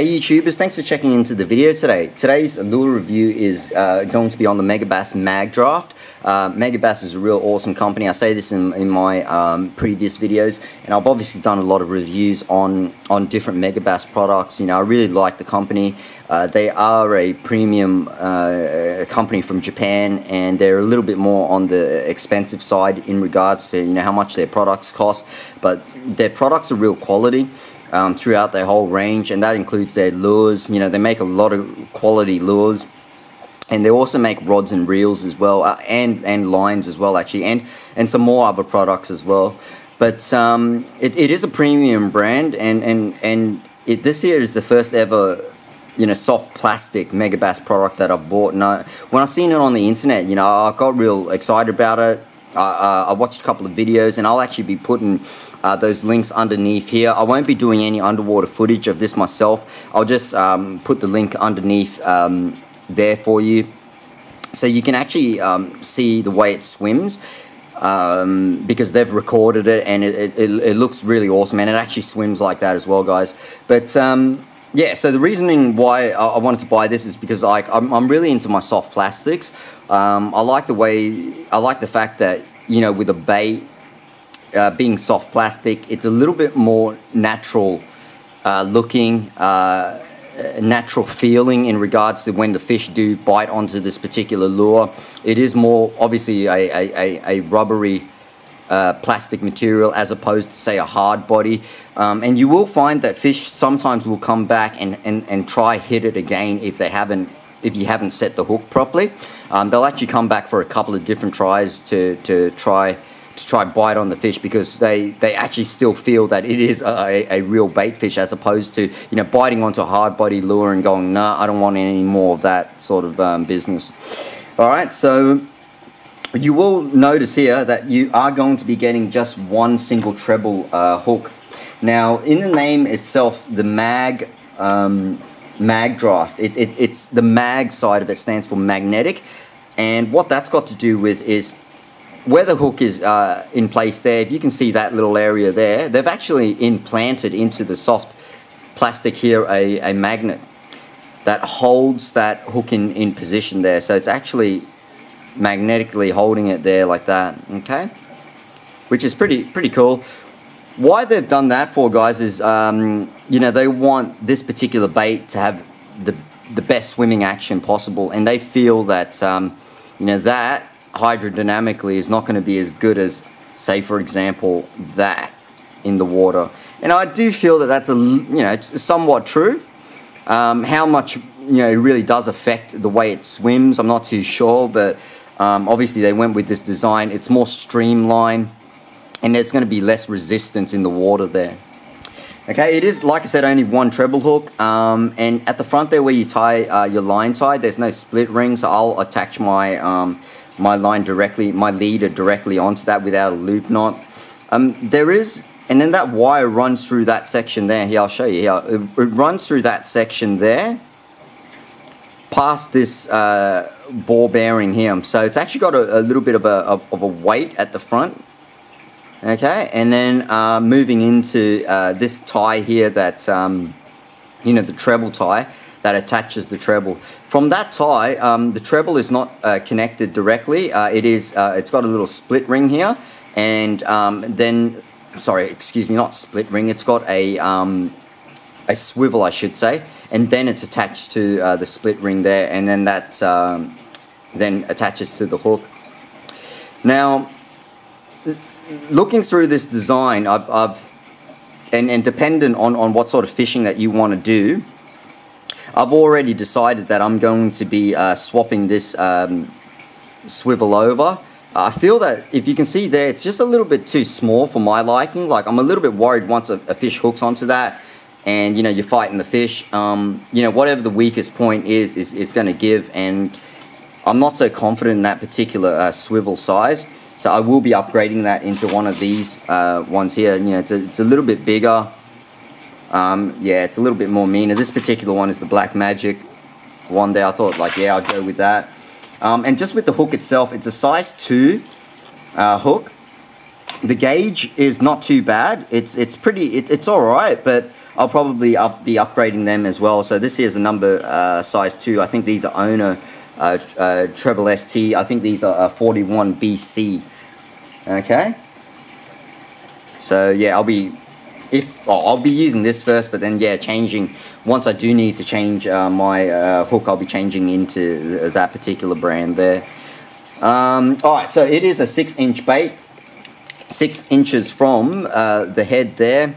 Hey YouTubers, thanks for checking into the video today. Today's lure review is going to be on the Megabass MagDraft. Megabass is a real awesome company. I say this in my previous videos, and I've obviously done a lot of reviews on different Megabass products. You know, I really like the company. They are a premium company from Japan, and they're a little bit more on the expensive side in regards to, you know, how much their products cost, but their products are real quality. Throughout their whole range, and that includes their lures. You know, they make a lot of quality lures, and they also make rods and reels as well, and lines as well, actually, and some more other products as well. But it is a premium brand, and this here is the first ever, you know, soft plastic Megabass product that I've bought. And when I seen it on the internet, you know, I got real excited about it. I watched a couple of videos, and I'll actually be putting those links underneath here. I won't be doing any underwater footage of this myself. I'll just put the link underneath there for you, so you can actually see the way it swims, because they've recorded it, and it looks really awesome, and it actually swims like that as well, guys. But yeah, so the reasoning why I wanted to buy this is because I'm really into my soft plastics. I like the fact that, you know, with a bait being soft plastic, it's a little bit more natural looking, natural feeling in regards to when the fish do bite onto this particular lure. It is more obviously a rubbery plastic material as opposed to, say, a hard body, and you will find that fish sometimes will come back and try hit it again if you haven't set the hook properly. They'll actually come back for a couple of different tries to try bite on the fish, because they actually still feel that it is a real bait fish, as opposed to, you know, biting onto a hard body lure and going, nah, I don't want any more of that sort of business. Alright, so you will notice here that you are going to be getting just one single treble hook. Now, in the name itself, the MagDraft, it's the mag side of it stands for magnetic, and what that's got to do with is where the hook is in place there. If you can see that little area there, they've actually implanted into the soft plastic here a magnet that holds that hook in position there. So it's actually magnetically holding it there like that, okay, which is pretty cool. Why they've done that for, guys, is you know, they want this particular bait to have the best swimming action possible, and they feel that you know, that hydrodynamically is not going to be as good as, say, for example, that in the water. And I do feel that that's it's somewhat true. How much, you know, it really does affect the way it swims, I'm not too sure, but obviously they went with this design. It's more streamlined, and there's going to be less resistance in the water there. Okay, it is, like I said, only one treble hook, and at the front there where you tie your line tie, there's no split ring, so I'll attach my my line directly, my leader directly onto that without a loop knot. There is, and then that wire runs through that section there. Here, I'll show you here. It runs through that section there, past this ball bearing here. So it's actually got a little bit of a weight at the front. Okay, and then moving into this tie here, that's you know, the treble tie that attaches the treble. From that tie, the treble is not connected directly. It's got a little split ring here, and then, sorry, excuse me, not split ring. It's got a swivel, I should say, and then it's attached to the split ring there, and then that then attaches to the hook. Now, looking through this design, and dependent on what sort of fishing that you want to do, I've already decided that I'm going to be swapping this swivel over. I feel that, if you can see there, it's just a little bit too small for my liking. Like, I'm a little bit worried once a fish hooks onto that, and, you know, you're fighting the fish, you know, whatever the weakest point is going to give, and I'm not so confident in that particular swivel size. So I will be upgrading that into one of these ones here. You know, it's a little bit bigger. Yeah, it's a little bit more meaner. This particular one is the Black Magic one there. I thought, like, yeah, I'll go with that. And just with the hook itself, it's a size 2 hook. The gauge is not too bad. It's all right, but I'll probably be upgrading them as well. So this here is a number size 2. I think these are owner treble ST. I think these are 41 BC. Okay. So yeah, I'll be using this first, but then yeah, changing once I do need to change my hook, I'll be changing into that particular brand there. Alright, so it is a 6-inch bait, 6 inches from the head there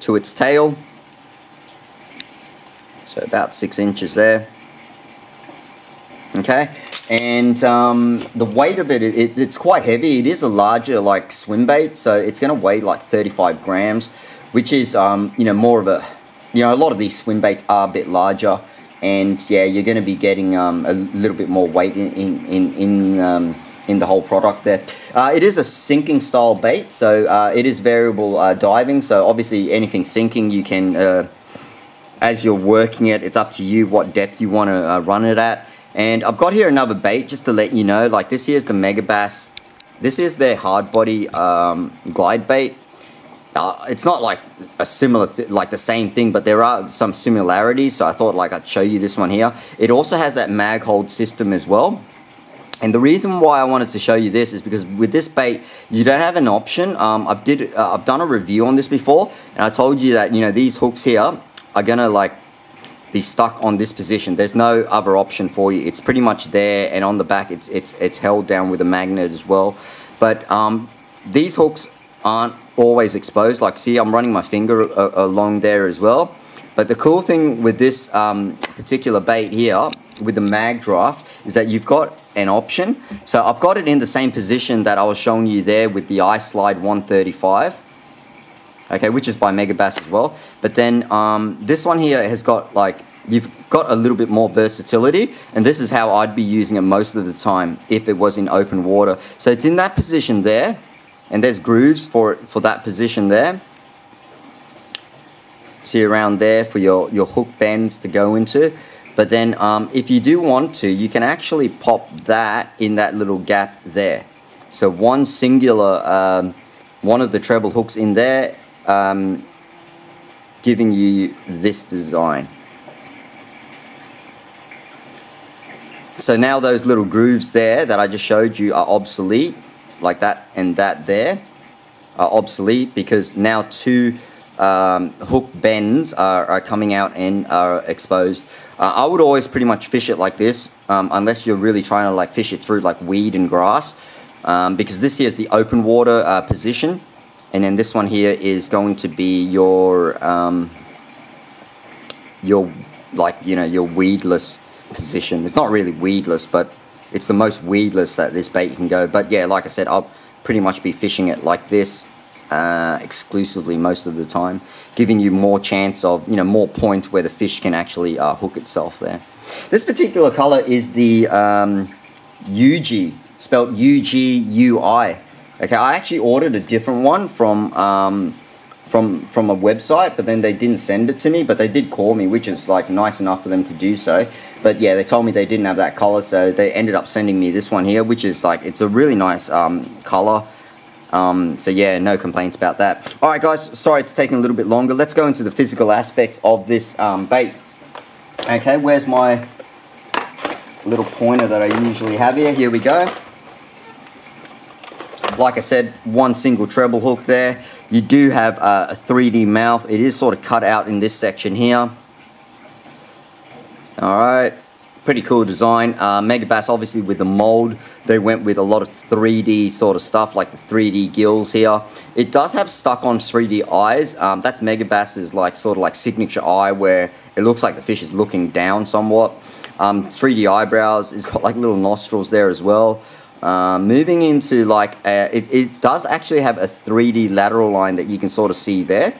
to its tail, so about 6 inches there. Okay, and the weight of it's quite heavy. It is a larger like swim bait, so it's going to weigh like 35 grams, which is you know, more of a, you know, a lot of these swim baits are a bit larger, and yeah, you're going to be getting a little bit more weight in the whole product there. It is a sinking style bait, so it is variable diving, so obviously anything sinking you can, as you're working it, it's up to you what depth you want to run it at. And I've got here another bait just to let you know, like this here is the Megabass. This is their hard body glide bait. It's not like a similar, like the same thing, but there are some similarities, so I thought like I'd show you this one here. It also has that mag hold system as well. And the reason why I wanted to show you this is because with this bait, you don't have an option. I've done a review on this before, and I told you that, you know, these hooks here are gonna like be stuck on this position. There's no other option for you. It's pretty much there, and on the back it's held down with a magnet as well. But these hooks aren't always exposed. Like, see, I'm running my finger along there as well. But the cool thing with this particular bait here with the MagDraft is that you've got an option. So I've got it in the same position that I was showing you there with the iSlide 135. Okay, which is by Megabass as well. But then this one here has got like, you've got a little bit more versatility, and this is how I'd be using it most of the time if it was in open water. So it's in that position there, and there's grooves for that position there. See around there for your hook bends to go into. But then if you do want to, you can actually pop that in that little gap there. So one singular, one of the treble hooks in there, giving you this design. So now those little grooves there that I just showed you are obsolete, like that and that there are obsolete, because now two hook bends are coming out and are exposed. I would always pretty much fish it like this, unless you're really trying to like fish it through like weed and grass, because this here is the open water position. And then this one here is going to be your like, you know, your weedless position. It's not really weedless, but it's the most weedless that this bait can go. But yeah, like I said, I'll pretty much be fishing it like this exclusively most of the time, giving you more chance of, you know, more points where the fish can actually hook itself there. This particular color is the UG, spelled UGUI. Okay, I actually ordered a different one from a website, but then they didn't send it to me, but they did call me, which is like nice enough for them to do so. But yeah, they told me they didn't have that color, so they ended up sending me this one here, which is like, it's a really nice color. So yeah, no complaints about that. Alright guys, sorry it's taking a little bit longer. Let's go into the physical aspects of this bait. Okay, where's my little pointer that I usually have here? Here we go. Like I said, one single treble hook there. You do have a 3D mouth. It is sort of cut out in this section here. Alright, pretty cool design. Megabass, obviously with the mold, they went with a lot of 3D sort of stuff, like the 3D gills here. It does have stuck on 3D eyes. That's Megabass's like sort of like signature eye, where it looks like the fish is looking down somewhat. 3D eyebrows. It's got like little nostrils there as well. Moving into like, it does actually have a 3D lateral line that you can sort of see there.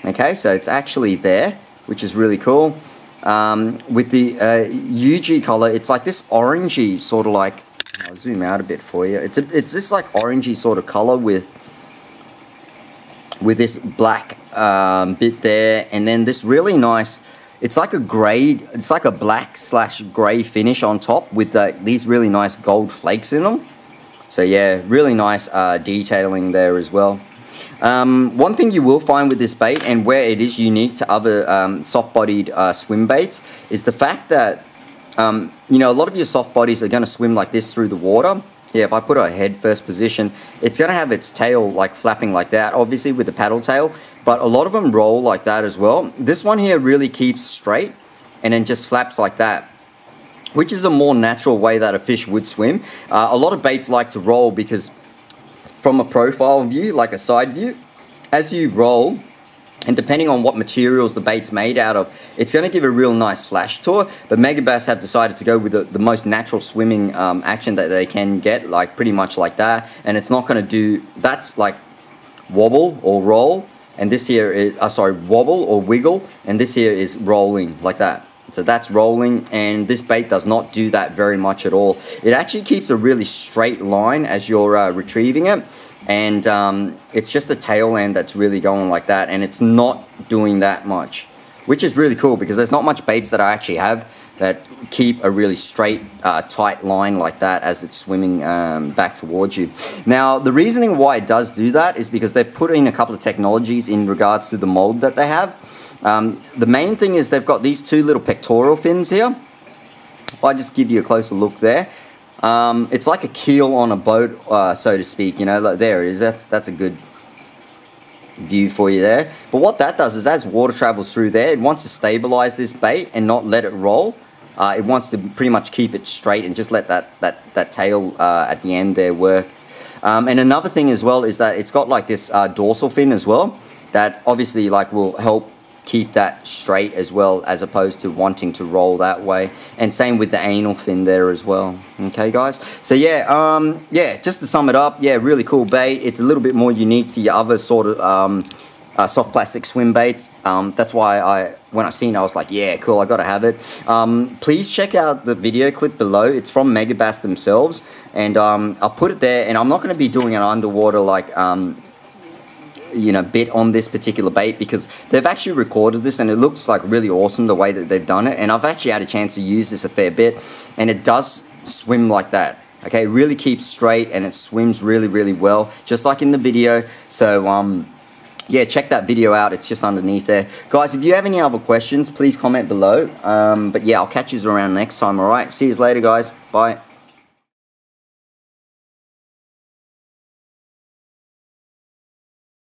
Okay, so it's actually there, which is really cool. With the UG color, it's like this orangey sort of like, I'll zoom out a bit for you. It's this like orangey sort of color with this black bit there, and then this really nice, it's like a gray, it's like a black / gray finish on top with these really nice gold flakes in them. So yeah, really nice detailing there as well. One thing you will find with this bait, and where it is unique to other soft-bodied swim baits, is the fact that you know, a lot of your soft bodies are going to swim like this through the water. Yeah, if I put a head first position, it's going to have its tail like flapping like that, obviously with the paddle tail, but a lot of them roll like that as well. This one here really keeps straight and then just flaps like that, which is a more natural way that a fish would swim. A lot of baits like to roll because from a profile view, like a side view, as you roll, and depending on what materials the bait's made out of, it's going to give a real nice flash to it. But Megabass have decided to go with the most natural swimming action that they can get, like pretty much like that. And it's not going to do, that's like wobble or roll. And this here is, wobble or wiggle. And this here is rolling like that. So that's rolling, and this bait does not do that very much at all. It actually keeps a really straight line as you're retrieving it. And it's just the tail end that's really going like that, and it's not doing that much, which is really cool because there's not much baits that I actually have that keep a really straight, tight line like that as it's swimming back towards you. Now, the reasoning why it does do that is because they've put in a couple of technologies in regards to the mold that they have. The main thing is they've got these two little pectoral fins here. If I just give you a closer look there. It's like a keel on a boat, so to speak, you know, like there it is. That's a good view for you there. But what that does is as water travels through there, it wants to stabilize this bait and not let it roll. It wants to pretty much keep it straight and just let that tail at the end there work. And another thing as well is that it's got like this dorsal fin as well that obviously like will help keep that straight as well, as opposed to wanting to roll that way. And same with the anal fin there as well. Okay, guys. So yeah, yeah, just to sum it up, yeah, really cool bait. It's a little bit more unique to your other sort of soft plastic swim baits. That's why when I seen it, I was like, yeah, cool, I gotta have it. Please check out the video clip below. It's from Megabass themselves, and I'll put it there. And I'm not going to be doing an underwater like you know, bit on this particular bait because they've actually recorded this and it looks like really awesome the way that they've done it. And I've actually had a chance to use this a fair bit, and it does swim like that. Okay, it really keeps straight and it swims really, really well, just like in the video. So yeah, check that video out. It's just underneath there. Guys, if you have any other questions, please comment below. But yeah, I'll catch you around next time, alright? See you later, guys. Bye.